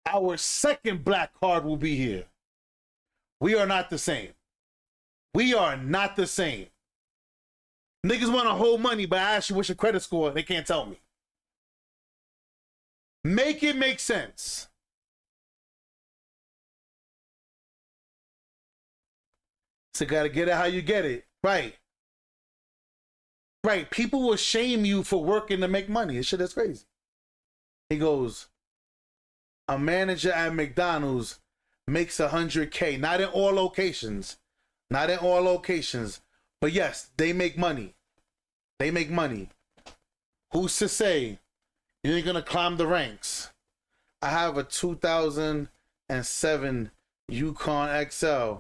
Our second black card will be here. We are not the same. We are not the same. Niggas want to hold money, but I ask you what's your credit score, they can't tell me. Make it make sense. So gotta get it how you get it. Right. Right. People will shame you for working to make money. This shit is crazy. He goes, a manager at McDonald's makes 100K. Not in all locations. Not in all locations. But yes, they make money. They make money. Who's to say you ain't gonna climb the ranks? I have a 2007 Yukon XL,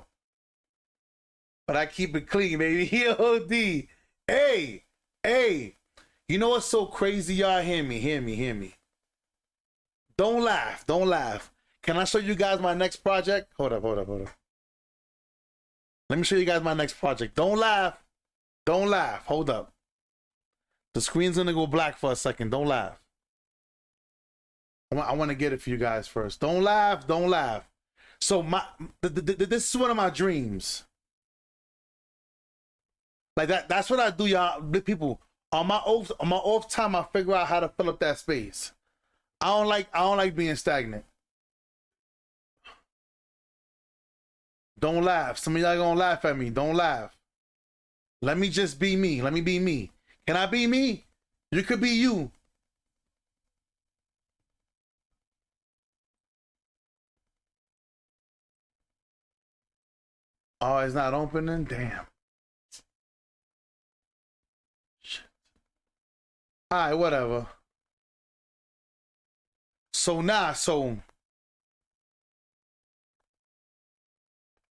but I keep it clean, baby. EOD. Hey, hey. You know what's so crazy, y'all? Hear me, hear me, hear me. Don't laugh, don't laugh. Can I show you guys my next project? Hold up, hold up, hold up. Let me show you guys my next project. Don't laugh. Don't laugh. Hold up. The screen's gonna go black for a second. Don't laugh. I want to get it for you guys first. Don't laugh. Don't laugh. So this is one of my dreams. Like that's what I do, y'all. People, on my off time, I figure out how to fill up that space. I don't like being stagnant. Don't laugh. Some of y'all gonna laugh at me. Don't laugh. Let me just be me. Let me be me. Can I be me? You could be you. Oh, it's not opening? Damn. Shit. All right, whatever. So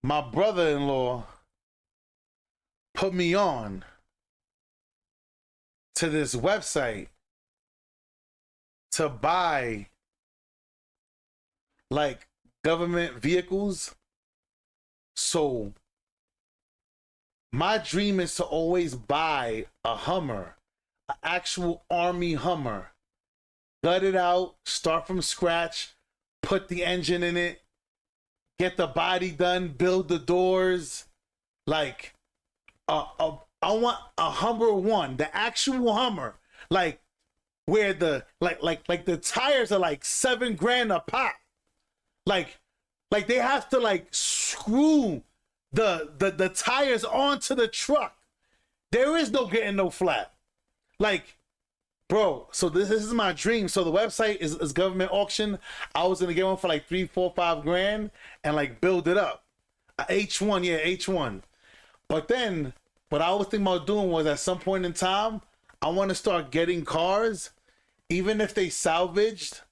my brother-in-law put me on to this website to buy like government vehicles. So my dream is to always buy a Hummer, an actual Army Hummer, gut it out, start from scratch, put the engine in it, get the body done, build the doors. Like I want a Hummer one, the actual Hummer, like where the like the tires are like $7,000 a pop. Like they have to like screw the tires onto the truck. There is no getting no flat. Like, bro, so this is my dream. So the website is government auction. I was gonna get one for like $3, $4, $5,000 and like build it up. A H1, yeah, H1. But then what I was thinking about doing was at some point in time, I want to start getting cars, even if they salvaged,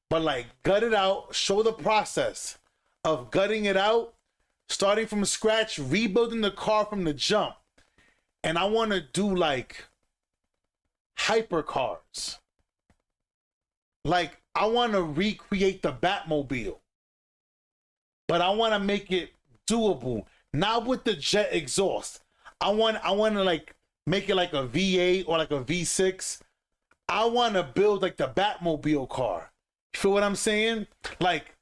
but like gut it out, show the process of gutting it out, starting from scratch, rebuilding the car from the jump. And I want to do like hypercars. Like I want to recreate the Batmobile, but I want to make it doable, not with the jet exhaust. I want to like make it like a V8 or like a V6. I want to build like the Batmobile car. You feel what I'm saying? Like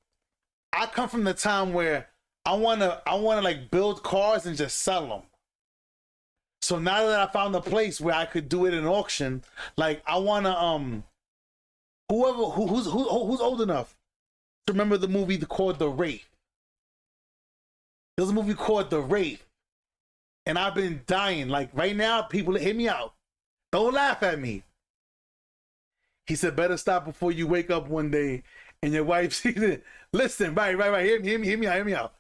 I come from the time where I want to like build cars and just sell them. So now that I found a place where I could do it in auction, like I want to who's old enough to remember the movie called The Wraith. There's a movie called The Wraith, and I've been dying. Like right now, people hit me out. Don't laugh at me. He said, better stop before you wake up one day and your wife sees it. Listen, right. Hear me out.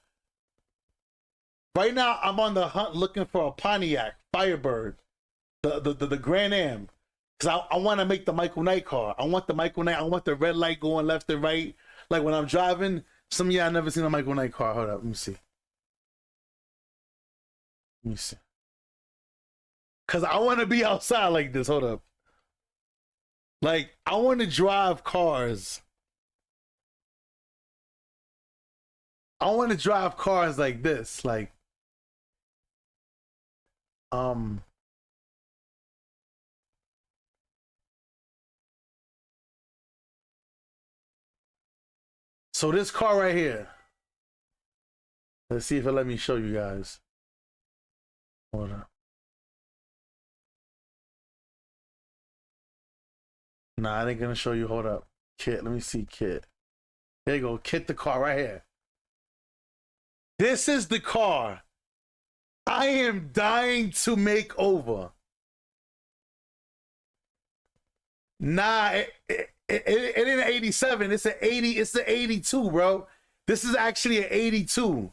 Right now, I'm on the hunt looking for a Pontiac Firebird, the Grand Am. Because I want to make the Michael Knight car. I want the Michael Knight. I want the red light going left and right. Like when I'm driving, some of y'all never seen a Michael Knight car. Hold up, let me see. Because I want to be outside like this. Hold up. Like, I want to drive cars. I want to drive cars like this. Like, so this car right here. Let's see if it'll let me show you guys. Hold on. Nah, I ain't gonna show you. Hold up. Kit, let me see Kit. There you go. Kit the car right here. This is the car I am dying to make over. Nah, it ain't an 87. It's an 80. It's an 82, bro. This is actually an 82.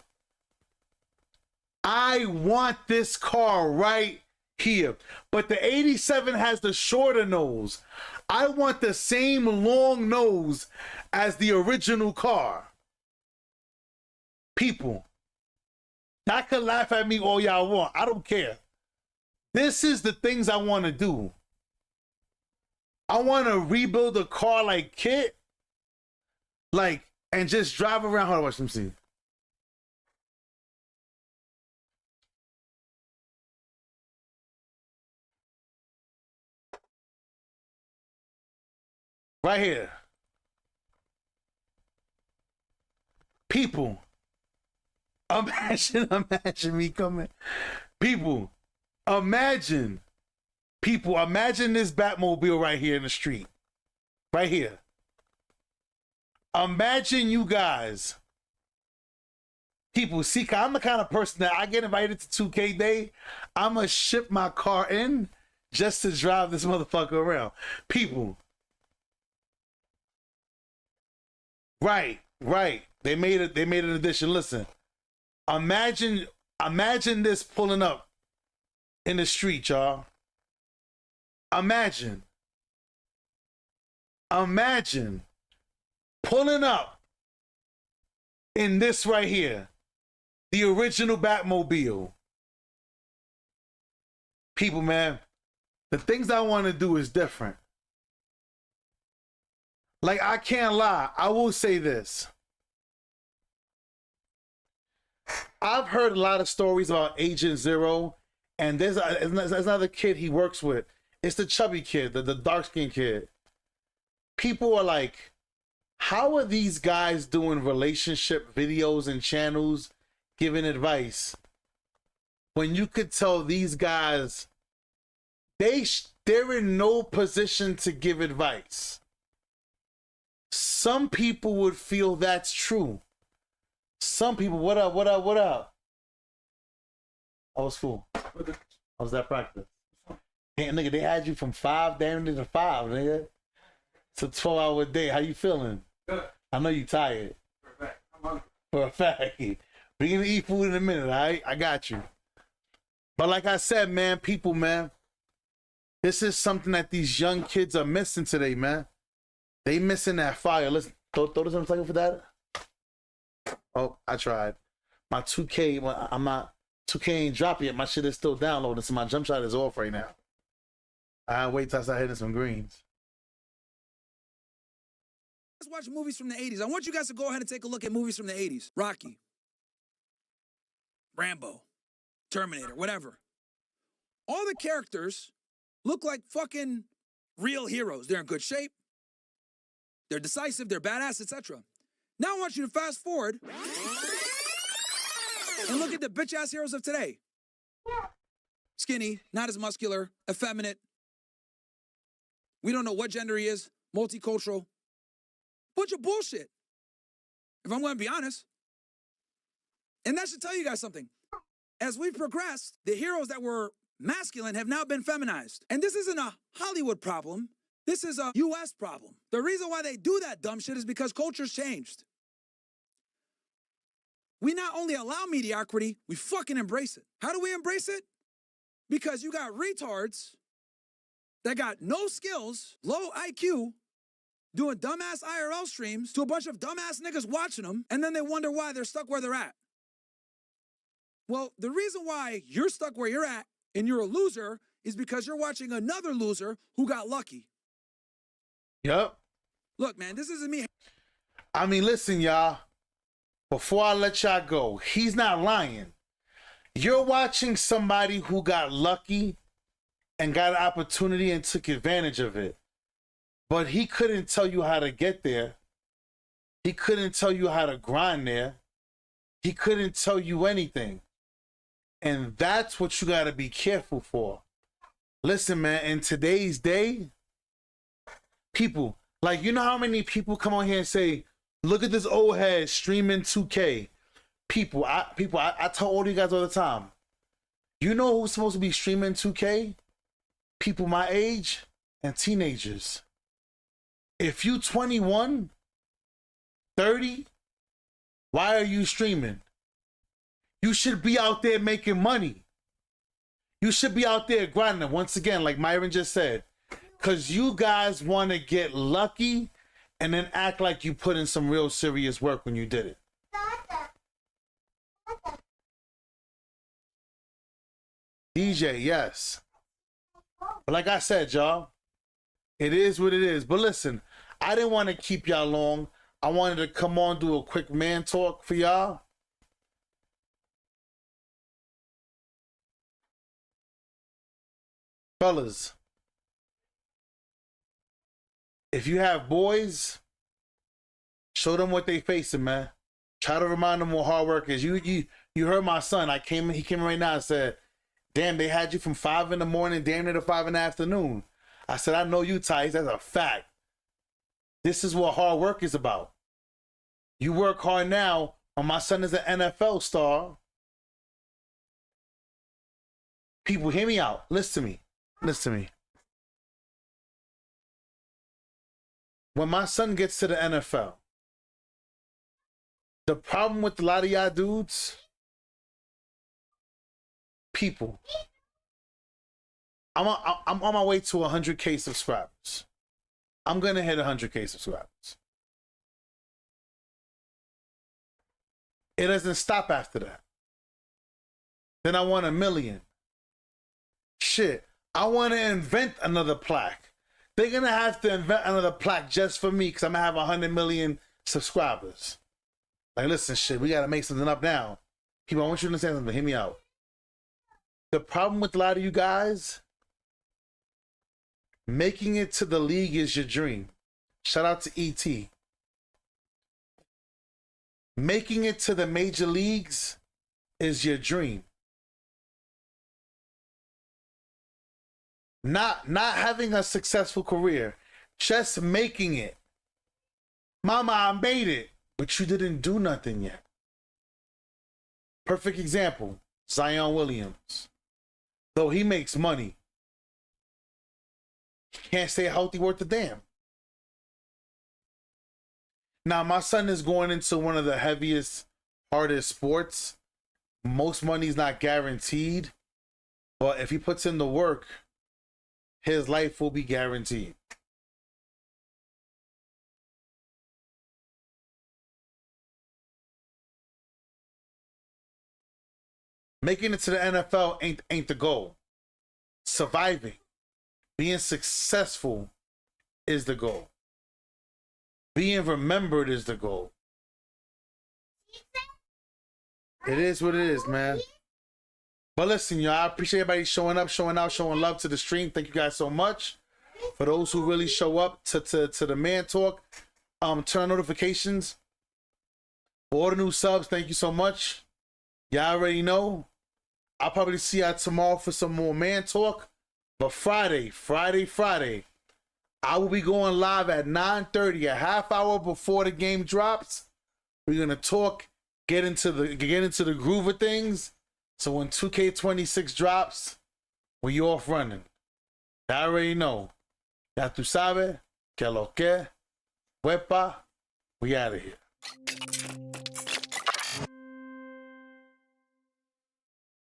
I want this car right here. But the 87 has the shorter nose. I want the same long nose as the original car. People, y'all can laugh at me all y'all want. I don't care. This is the things I want to do. I want to rebuild a car like Kit. Like, and just drive around. Hold on, watch them see. Right here. People, imagine me coming. People, imagine this Batmobile right here in the street. Right here. Imagine you guys. People, see, I'm the kind of person that I get invited to 2K Day. I'm going to ship my car in just to drive this motherfucker around. People. Right. They made an addition. Listen, imagine this pulling up in the street, y'all. Imagine pulling up in this right here, the original Batmobile. People, man, the things I want to do is different. Like, I can't lie. I will say this. I've heard a lot of stories about Agent Zero, and there's another kid he works with. It's the chubby kid, the dark-skinned kid. People are like, how are these guys doing relationship videos and channels, giving advice, when you could tell these guys, they're in no position to give advice? Some people would feel that's true. Some people, what up? I was cool. How was that practice? Hey, nigga, they had you from 5 down to 5, nigga. It's a 12-hour day. How you feeling? Good. I know you tired. For a fact. I'm hungry. For a fact. We're gonna eat food in a minute, all right? I got you. But like I said, man, people, man, this is something that these young kids are missing today, man. They missing that fire. Listen, throw this on a second for that. Oh, I tried. My 2K, I'm not, 2K ain't dropped yet. My shit is still downloading, so my jump shot is off right now. I wait till I start hitting some greens. Let's watch movies from the 80s. I want you guys to go ahead and take a look at movies from the 80s. Rocky, Rambo, Terminator, whatever. All the characters look like fucking real heroes. They're in good shape. They're decisive. They're badass, etc. Now I want you to fast forward and look at the bitch-ass heroes of today. Skinny, not as muscular, effeminate. We don't know what gender he is, multicultural. Bunch of bullshit, if I'm going to be honest. And that should tell you guys something. As we've progressed, the heroes that were masculine have now been feminized. And this isn't a Hollywood problem. This is a US problem. The reason why they do that dumb shit is because culture's changed. We not only allow mediocrity, we fucking embrace it. How do we embrace it? Because you got retards that got no skills, low IQ, doing dumbass IRL streams to a bunch of dumbass niggas watching them, and then they wonder why they're stuck where they're at. Well, the reason why you're stuck where you're at and you're a loser is because you're watching another loser who got lucky. Yep. Look, man, this isn't me. I mean, listen, y'all. Before I let y'all go, he's not lying. You're watching somebody who got lucky and got an opportunity and took advantage of it. But he couldn't tell you how to get there. He couldn't tell you how to grind there. He couldn't tell you anything. And that's what you got to be careful for. Listen, man, in today's day, people, like, you know how many people come on here and say, look at this old head streaming 2K. I tell all you guys all the time, you know who's supposed to be streaming 2K? People my age and teenagers. If you 21, 30, why are you streaming? You should be out there making money. You should be out there grinding. Once again, like Myron just said, because you guys want to get lucky and then act like you put in some real serious work when you did it. DJ, yes. But like I said, y'all, it is what it is. But listen, I didn't want to keep y'all long. I wanted to come on, do a quick man talk for y'all. Fellas, if you have boys, show them what they facing, man. Try to remind them what hard work is. You heard my son. He came in right now and said, damn, they had you from 5 in the morning, damn near to 5 in the afternoon. I said, I know you, Tice. That's a fact. This is what hard work is about. You work hard now, and my son is an NFL star. People, hear me out. Listen to me. Listen to me. When my son gets to the NFL, the problem with a lot of y'all dudes, people, I'm on my way to 100K subscribers. I'm going to hit 100K subscribers. It doesn't stop after that. Then I want 1 million. Shit, I want to invent another plaque. They're going to have to invent another plaque just for me because I'm going to have 100 million subscribers. Like, listen, shit, we got to make something up now. People, I want you to understand something. Hear me out. The problem with a lot of you guys, making it to the league is your dream. Shout out to E.T. Making it to the major leagues is your dream. Not having a successful career, just making it. Mama, I made it, but you didn't do nothing yet. Perfect example, Zion Williams. Though he makes money, he can't stay healthy worth a damn. Now, my son is going into one of the heaviest, hardest sports. Most money's not guaranteed, but if he puts in the work, his life will be guaranteed. Making it to the NFL ain't the goal. Surviving, being successful is the goal. Being remembered is the goal. It is what it is, man. But listen, y'all, I appreciate everybody showing up, showing out, showing love to the stream. Thank you guys so much. For those who really show up to the Man Talk, turn notifications. For all the new subs, thank you so much. Y'all already know. I'll probably see y'all tomorrow for some more Man Talk. But Friday, I will be going live at 9:30, a half hour before the game drops. We're gonna talk, get into the groove of things. So when 2K26 drops, We off running. I already know. Ya tú sabes, que lo que, huepa, we out of here.